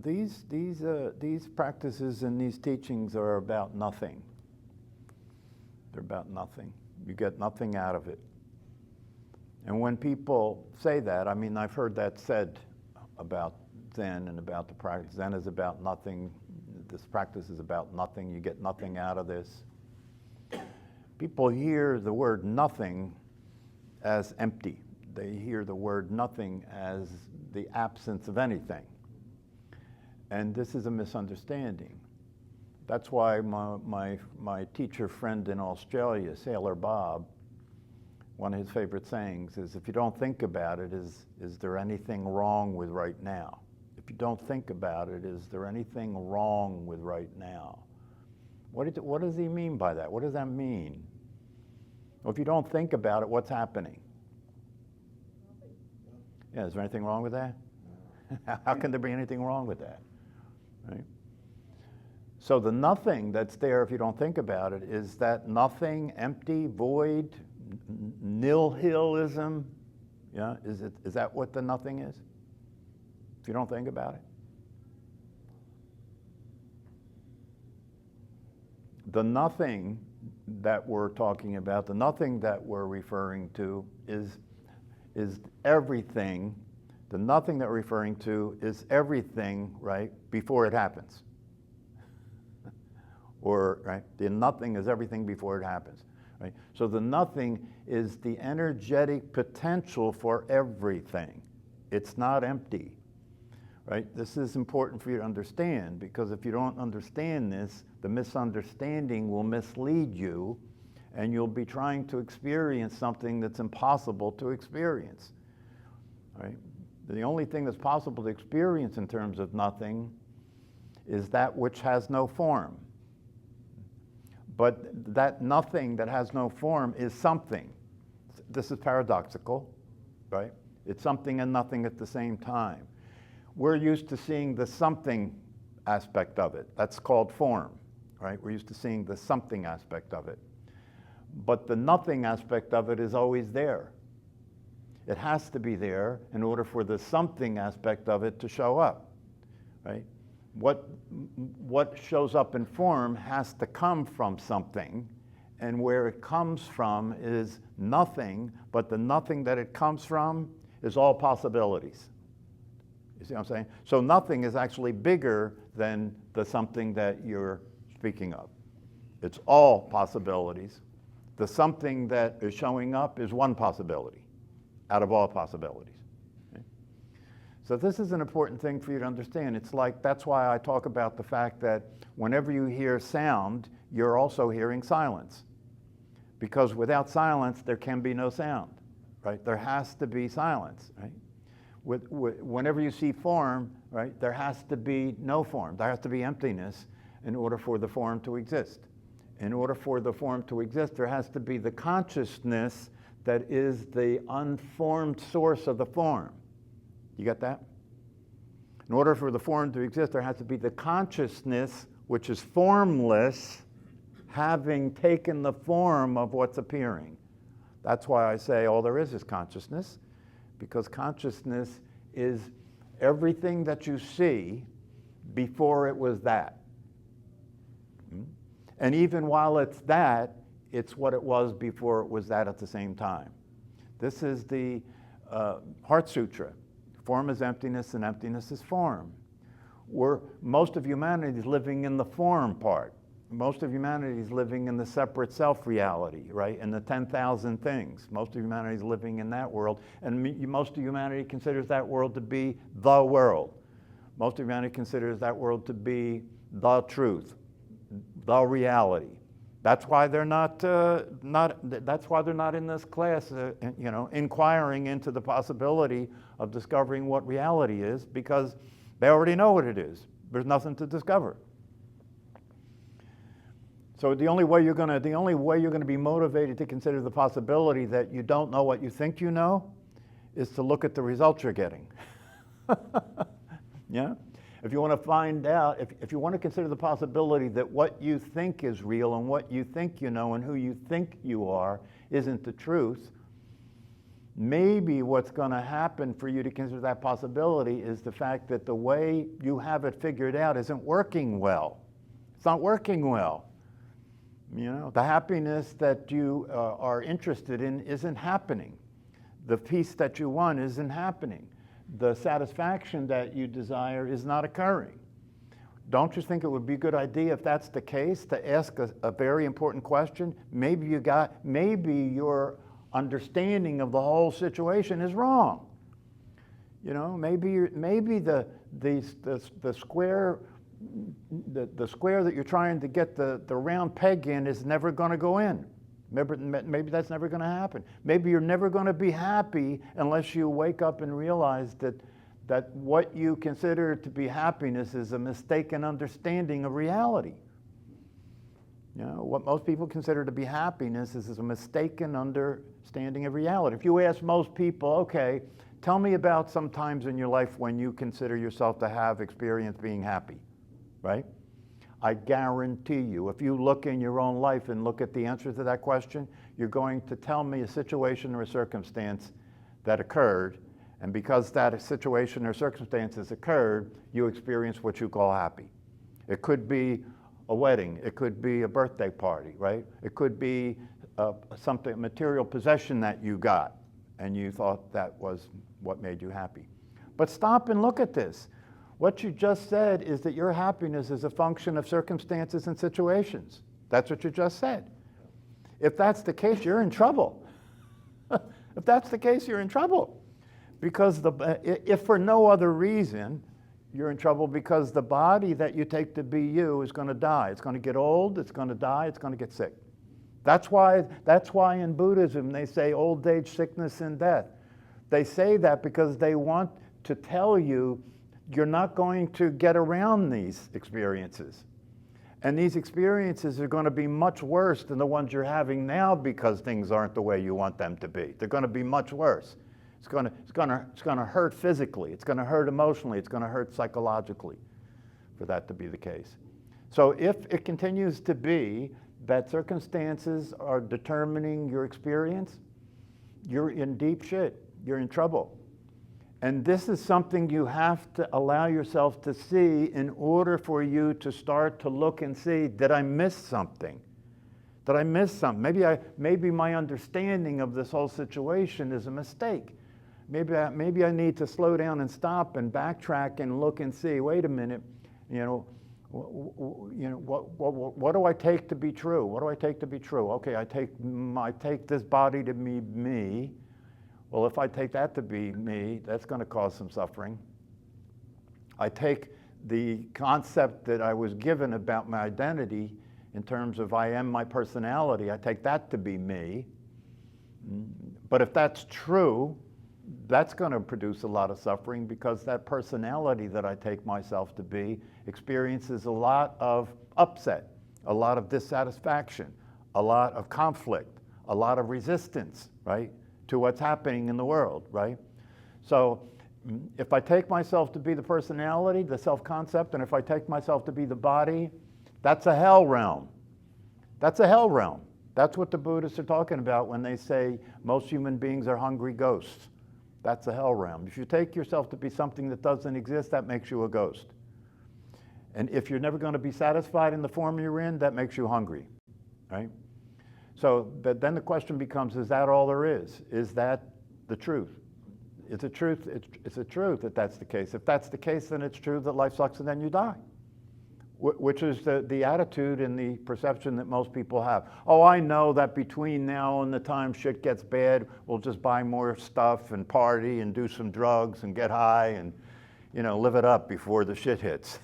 These practices and these teachings are about nothing. They're about nothing. You get nothing out of it. And when people say that, I mean, I've heard that said about Zen and about the practice. Zen is about nothing. This practice is about nothing. You get nothing out of this. People hear the word nothing as empty. They hear the word nothing as the absence of anything. And this is a misunderstanding. That's why my teacher friend in Australia, Sailor Bob, one of his favorite sayings is, if you don't think about it, is there anything wrong with right now? If you don't think about it, is there anything wrong with right now? What does he mean by that? What does that mean? Well, if you don't think about it, what's happening? Yeah, is there anything wrong with that? How can there be anything wrong with that? Right? So the nothing that's there, if you don't think about it, is that nothing, empty, void, nihilism. Yeah, is that what the nothing is? If you don't think about it. The nothing that we're talking about, the nothing that we're referring to is everything. The nothing that we're referring to is everything, right, before it happens. Or, right, the nothing is everything before it happens, right? So the nothing is the energetic potential for everything. It's not empty, right? This is important for you to understand, because if you don't understand this, the misunderstanding will mislead you, and you'll be trying to experience something that's impossible to experience, right? The only thing that's possible to experience in terms of nothing is that which has no form. But that nothing that has no form is something. This is paradoxical, right? It's something and nothing at the same time. We're used to seeing the something aspect of it. That's called form, right? We're used to seeing the something aspect of it. But the nothing aspect of it is always there. It has to be there in order for the something aspect of it to show up, right? What shows up in form has to come from something, and where it comes from is nothing, but the nothing that it comes from is all possibilities. You see what I'm saying? So nothing is actually bigger than the something that you're speaking of. It's all possibilities. The something that is showing up is one possibility out of all possibilities. So this is an important thing for you to understand. It's like, that's why I talk about the fact that whenever you hear sound, you're also hearing silence. Because without silence, there can be no sound, right? There has to be silence, right? Whenever you see form, right, there has to be no form. There has to be emptiness in order for the form to exist. In order for the form to exist, there has to be the consciousness that is the unformed source of the form. You got that? In order for the form to exist, there has to be the consciousness, which is formless, having taken the form of what's appearing. That's why I say all there is consciousness, because consciousness is everything that you see before it was that. And even while it's that, it's what it was before it was that at the same time. This is the Heart Sutra. Form is emptiness, and emptiness is form. Most of humanity is living in the form part. Most of humanity is living in the separate self-reality, right? In the 10,000 things. Most of humanity is living in that world, and most of humanity considers that world to be the world. Most of humanity considers that world to be the truth, the reality. That's why they're that's why they're not in this class, inquiring into the possibility of discovering what reality is, because they already know what it is. There's nothing to discover. So the only way you're going to be motivated to consider the possibility that you don't know what you think you know is to look at the results you're getting. Yeah? If you want to find out, if you want to consider the possibility that what you think is real and what you think you know and who you think you are isn't the truth, maybe what's going to happen for you to consider that possibility is the fact that the way you have it figured out isn't working well. It's not working well. You know, the happiness that you are interested in isn't happening. The peace that you want isn't happening. The satisfaction that you desire is not occurring. Don't you think it would be a good idea, if that's the case, to ask a very important question? Maybe your understanding of the whole situation is wrong. You know, maybe the square that you're trying to get the round peg in is never going to go in. Maybe that's never going to happen. Maybe you're never going to be happy unless you wake up and realize that what you consider to be happiness is a mistaken understanding of reality. You know, what most people consider to be happiness is a mistaken understanding of reality. If you ask most people, okay, tell me about some times in your life when you consider yourself to have experienced being happy, right? I guarantee you, if you look in your own life and look at the answer to that question, you're going to tell me a situation or a circumstance that occurred, and because that situation or circumstances occurred, you experience what you call happy. It could be a wedding, it could be a birthday party, right? It could be a material possession that you got, and you thought that was what made you happy. But stop and look at this. What you just said is that your happiness is a function of circumstances and situations. That's what you just said. If that's the case, you're in trouble. If that's the case, you're in trouble. Because if for no other reason, you're in trouble because the body that you take to be you is going to die. It's going to get old, it's going to die, it's going to get sick. That's why in Buddhism they say old age, sickness, and death. They say that because they want to tell you you're not going to get around these experiences. And these experiences are going to be much worse than the ones you're having now because things aren't the way you want them to be. They're going to be much worse. It's going to hurt physically. It's going to hurt emotionally. It's going to hurt psychologically for that to be the case. So if it continues to be that circumstances are determining your experience, you're in deep shit. You're in trouble. And this is something you have to allow yourself to see in order for you to start to look and see, did I miss something? Did I miss something? Maybe my understanding of this whole situation is a mistake. Maybe I need to slow down and stop and backtrack and look and see, wait a minute, what do I take to be true? What do I take to be true? Okay, I take this body to be me. Well, if I take that to be me, that's going to cause some suffering. I take the concept that I was given about my identity in terms of I am my personality, I take that to be me. But if that's true, that's going to produce a lot of suffering because that personality that I take myself to be experiences a lot of upset, a lot of dissatisfaction, a lot of conflict, a lot of resistance, right, to what's happening in the world, right? So if I take myself to be the personality, the self-concept, and if I take myself to be the body, that's a hell realm. That's a hell realm. That's what the Buddhists are talking about when they say most human beings are hungry ghosts. That's a hell realm. If you take yourself to be something that doesn't exist, that makes you a ghost. And if you're never going to be satisfied in the form you're in, that makes you hungry, right? So then the question becomes, is that all there is? Is that the truth? It's a truth. It's a truth that that's the case. If that's the case, then it's true that life sucks and then you die, which is the attitude and the perception that most people have. Oh, I know that between now and the time shit gets bad, we'll just buy more stuff and party and do some drugs and get high and, live it up before the shit hits.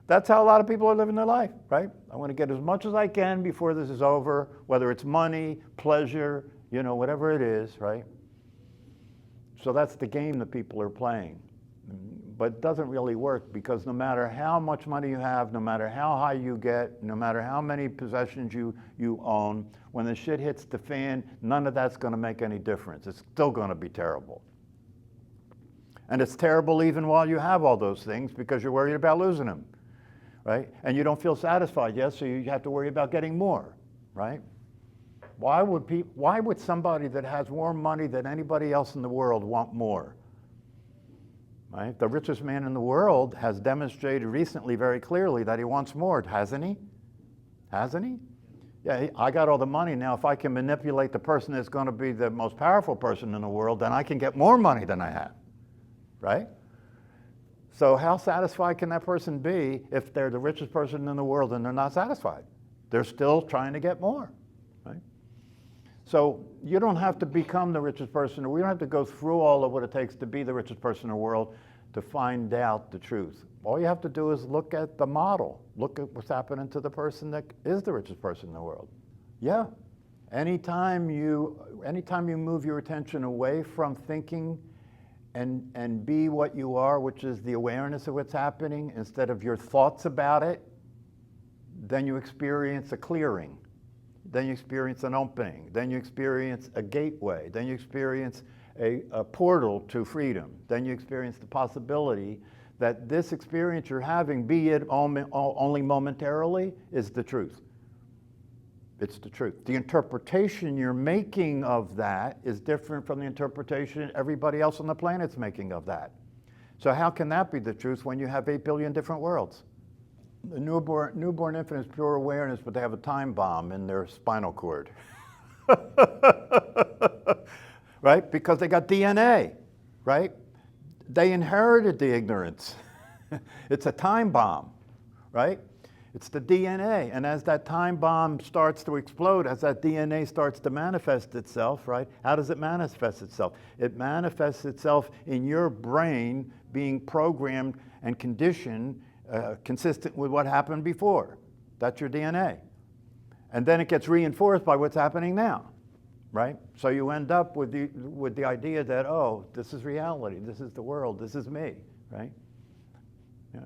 That's how a lot of people are living their life, right? I want to get as much as I can before this is over, whether it's money, pleasure, whatever it is, right? So that's the game that people are playing. But it doesn't really work because no matter how much money you have, no matter how high you get, no matter how many possessions you own, when the shit hits the fan, none of that's going to make any difference. It's still going to be terrible. And it's terrible even while you have all those things because you're worried about losing them, right? And you don't feel satisfied yet, so you have to worry about getting more, right? Why would somebody that has more money than anybody else in the world want more? Right? The richest man in the world has demonstrated recently very clearly that he wants more, hasn't he? Hasn't he? Yeah, I got all the money now. If I can manipulate the person that's going to be the most powerful person in the world, then I can get more money than I have, right? So how satisfied can that person be if they're the richest person in the world and they're not satisfied? They're still trying to get more, right? So you don't have to become the richest person, or we don't have to go through all of what it takes to be the richest person in the world to find out the truth. All you have to do is look at the model. Look at what's happening to the person that is the richest person in the world. Yeah. Anytime you move your attention away from thinking and be what you are, which is the awareness of what's happening, instead of your thoughts about it, then you experience a clearing. Then you experience an opening. Then you experience a gateway. Then you experience a portal to freedom. Then you experience the possibility that this experience you're having, be it only momentarily, is the truth. It's the truth. The interpretation you're making of that is different from the interpretation everybody else on the planet's making of that. So how can that be the truth when you have 8 billion different worlds? The newborn infant is pure awareness, but they have a time bomb in their spinal cord. Right? Because they got DNA, right? They inherited the ignorance. It's a time bomb, right? It's the DNA. And as that time bomb starts to explode, as that DNA starts to manifest itself, right? How does it manifest itself? It manifests itself in your brain being programmed and conditioned consistent with what happened before. That's your DNA. And then it gets reinforced by what's happening now, right? So you end up with the idea that, oh, this is reality, this is the world, this is me, right? Yeah.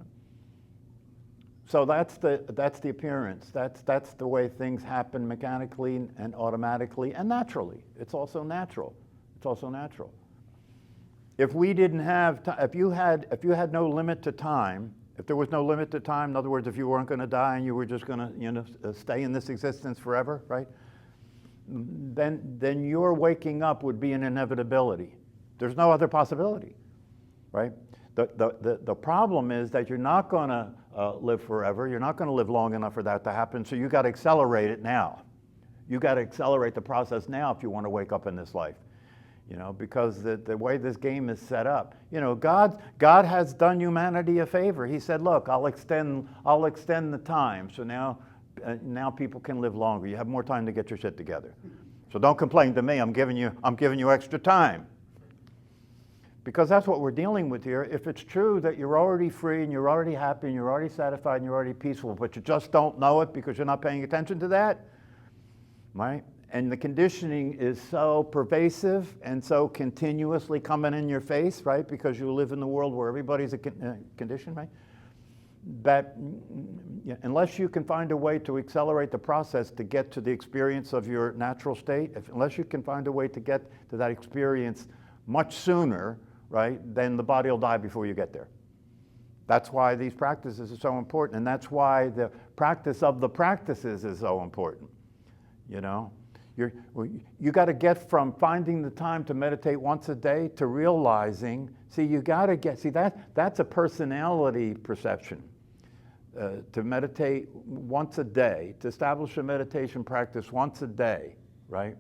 So that's the appearance. That's the way things happen mechanically and automatically and naturally. It's also natural. It's also natural. If we didn't have, if you had no limit to time, if there was no limit to time, in other words, if you weren't going to die and you were just going to, stay in this existence forever, right? Then your waking up would be an inevitability. There's no other possibility, right? The problem is that you're not going to live forever. You're not going to live long enough for that to happen. So you got to accelerate it now. You got to accelerate the process now if you want to wake up in this life. Because the way this game is set up, God has done humanity a favor. He said, look, I'll extend the time. So now people can live longer. You have more time to get your shit together. So don't complain to me. I'm giving you extra time. Because that's what we're dealing with here. If it's true that you're already free and you're already happy and you're already satisfied and you're already peaceful, but you just don't know it because you're not paying attention to that, right? And the conditioning is so pervasive and so continuously coming in your face, right? Because you live in the world where everybody's a condition, right? That unless you can find a way to accelerate the process to get to the experience of your natural state, unless you can find a way to get to that experience much sooner, right, then the body will die before you get there. That's why these practices are so important, and that's why the practice of the practices is so important. You got to get from finding the time to meditate once a day to realizing, that's a personality perception. To meditate once a day, to establish a meditation practice once a day, right?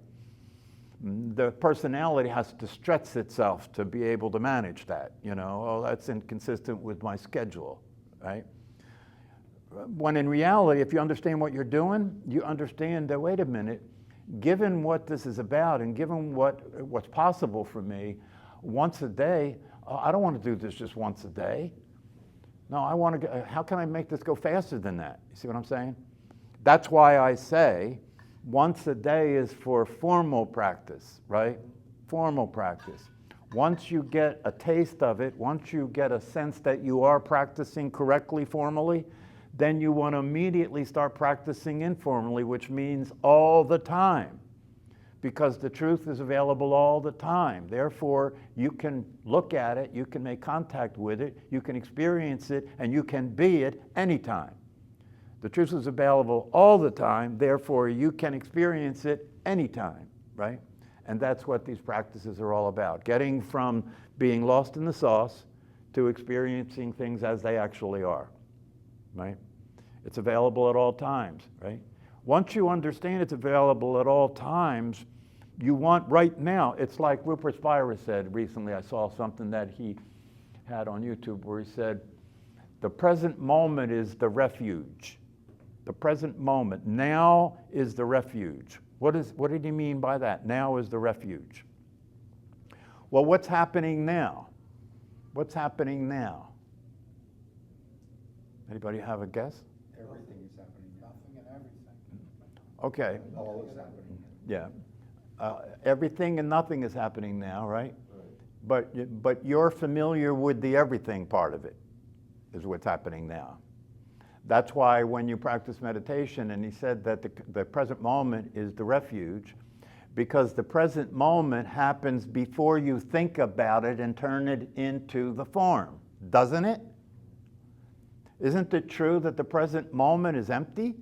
The personality has to stretch itself to be able to manage that, that's inconsistent with my schedule, right? When in reality, if you understand what you're doing, you understand that, wait a minute, given what this is about and given what's possible for me, once a day, I don't want to do this just once a day. No, I want to, how can I make this go faster than that? You see what I'm saying? That's why I say once a day is for formal practice, right? Formal practice. Once you get a taste of it, once you get a sense that you are practicing correctly formally, then you want to immediately start practicing informally, which means all the time, because the truth is available all the time. Therefore, you can look at it, you can make contact with it, you can experience it, and you can be it anytime. The truth is available all the time, therefore you can experience it anytime, right? And that's what these practices are all about, getting from being lost in the sauce to experiencing things as they actually are, right? It's available at all times, right? Once you understand it's available at all times, you want right now. It's like Rupert Spira said recently. I saw something that he had on YouTube where he said, the present moment is the refuge. The present moment. Now is the refuge. What did he mean by that? Now is the refuge. Well, what's happening now? What's happening now? Anybody have a guess? Everything is happening. Nothing and everything. Okay. All is happening. Yeah. Everything and nothing is happening now, right? But you're familiar with the everything part of it, is what's happening now. That's why when you practice meditation, and he said that the present moment is the refuge, because the present moment happens before you think about it and turn it into the form, doesn't it? Isn't it true that the present moment is empty?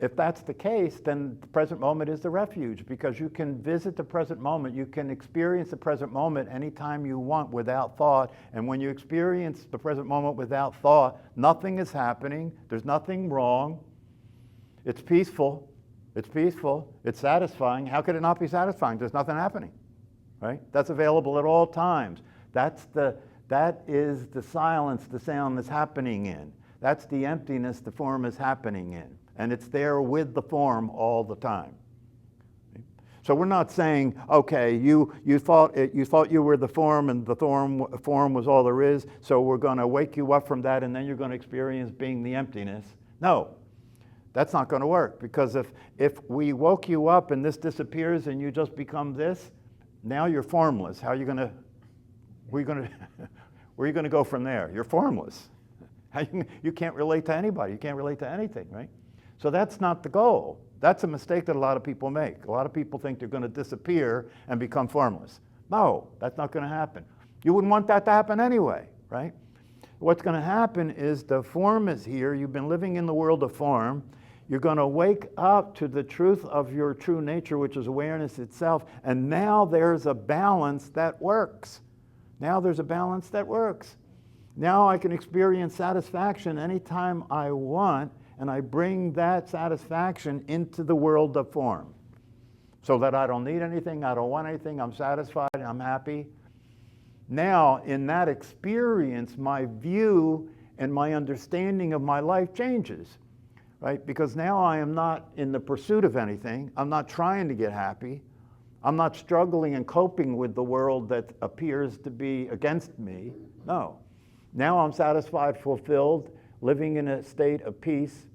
If that's the case, then the present moment is the refuge, because you can visit the present moment, you can experience the present moment anytime you want without thought, and when you experience the present moment without thought, nothing is happening, there's nothing wrong, it's peaceful, it's satisfying. How could it not be satisfying? There's nothing happening, right? That's available at all times. That is the silence the sound is happening in. That's the emptiness the form is happening in. And it's there with the form all the time. So we're not saying, okay, you thought you were the form and the form was all there is, so we're going to wake you up from that and then you're going to experience being the emptiness. No, that's not going to work, because if we woke you up and this disappears and you just become this, now you're formless. Where are you going to go from there? You're formless. You can't relate to anybody. You can't relate to anything, right? So that's not the goal. That's a mistake that a lot of people make. A lot of people think they're going to disappear and become formless. No, that's not going to happen. You wouldn't want that to happen anyway, right? What's going to happen is the form is here. You've been living in the world of form. You're going to wake up to the truth of your true nature, which is awareness itself. And now there's a balance that works. Now there's a balance that works. Now I can experience satisfaction anytime I want, and I bring that satisfaction into the world of form. So that I don't need anything, I don't want anything, I'm satisfied, I'm happy. Now, in that experience, my view and my understanding of my life changes, right? Because now I am not in the pursuit of anything, I'm not trying to get happy, I'm not struggling and coping with the world that appears to be against me. No. Now I'm satisfied, fulfilled, living in a state of peace,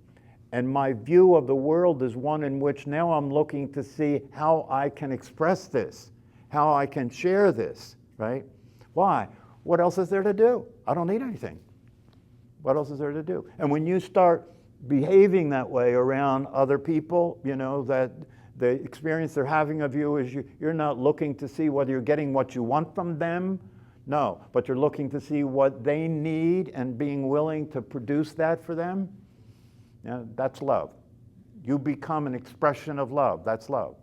and my view of the world is one in which now I'm looking to see how I can express this, how I can share this, right? Why? What else is there to do? I don't need anything. What else is there to do? And when you start behaving that way around other people, you know, that the experience they're having of you is you're not looking to see whether you're getting what you want from them. No, but you're looking to see what they need and being willing to produce that for them. That's love. You become an expression of love. That's love.